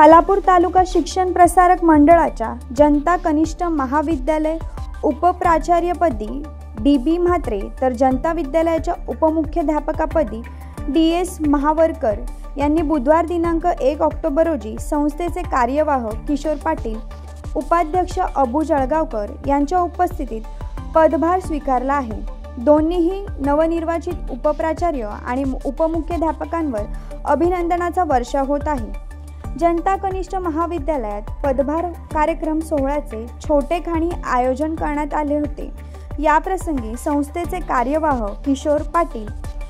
खालापूर तालुका शिक्षण प्रसारक मंडळाच्या जनता कनिष्ठ महाविद्यालय उपप्राचार्यपदी डी.बी. म्हात्रे तर जनता विद्यालयाच्या उपमुख्याध्यापकापदी डी.एस. महावरकर यांनी बुधवार दिनांक 1 ऑक्टोबर रोजी संस्थेचे कार्यवाह किशोर पाटील, उपाध्यक्ष अबू जळगावकर यांच्या उपस्थितीत पदभार स्वीकारला आहे। दोन्हीही नवनिर्वाचित उपप्राचार्य आणि उपमुख्याध्यापकांवर अभिनंदनाचा वर्षा होत आहे। जनता कनिष्ठ महाविद्यालयात पदभार कार्यक्रम सोहळ्याचे छोटेखानी आयोजन करण्यात आले होते। या प्रसंगी संस्थेचे कार्यवाह किशोर पाटील,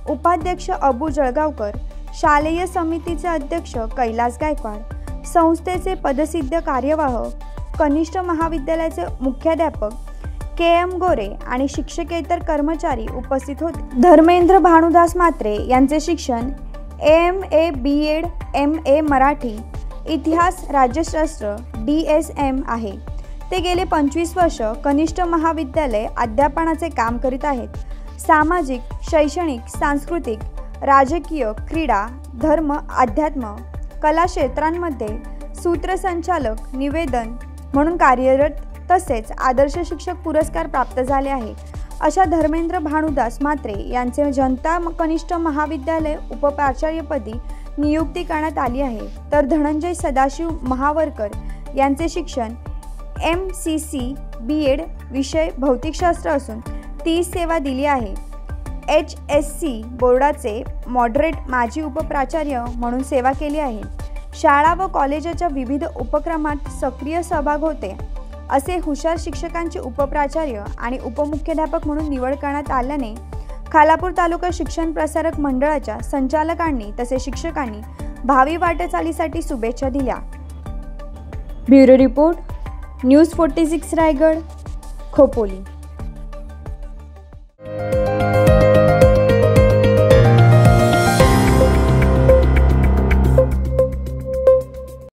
उपाध्यक्ष अबू जळगावकर, शालेय समितीचे अध्यक्ष कैलास गायकवाड, संस्थेचे पदसिद्ध कार्यवाह कनिष्ठ महाविद्यालयाचे मुख्याध्यापक के.एम. गोरे आणि शिक्षकेतर कर्मचारी उपस्थित होते। धर्मेंद्र भानुदास म्हात्रे यांचे शिक्षण M.A. B.Ed. M.A. मराठी, इतिहास, राज्यशास्त्र D.S.M. आहे। ते गेले 25 वर्ष कनिष्ठ महाविद्यालय अध्यापनाचे काम करीत आहेत। सामाजिक, शैक्षणिक, सांस्कृतिक, राजकीय, क्रीडा, धर्म, अध्यात्म, कला क्षेत्रांमध्ये सूत्रसंचालक, निवेदन म्हणून कार्यरत तसेच आदर्श शिक्षक पुरस्कार प्राप्त झाले आहे। अशा धर्मेंद्र भानुदास म्हात्रे यांचे जनता कनिष्ठ महाविद्यालय उपप्राचार्यपदी नियुक्ती करण्यात आली आहे। तर धनंजय सदाशिव महावरकर यांचे शिक्षण M.Sc. B.Ed. विषय भौतिकशास्त्र असून 30 सेवा दिली आहे। H.Sc. बोर्डाचे मॉडरेट माजी उपप्राचार्य म्हणून सेवा केली आहे। शाळा व कॉलेजाच्या विविध उपक्रमात सक्रिय सहभाग होते। असे हुशार शिक्षकांचे उपप्राचार्य आणि उपमुख्याध्यापक म्हणून निवड करण्यात आल्याने खालापूर तालुका शिक्षण प्रसारक मंडळाच्या संचालकांनी तसेच शिक्षकांनी भावी वाटचालीसाठी शुभेच्छा दिल्या। Bureau report, news 46 Raigad, Khopoli.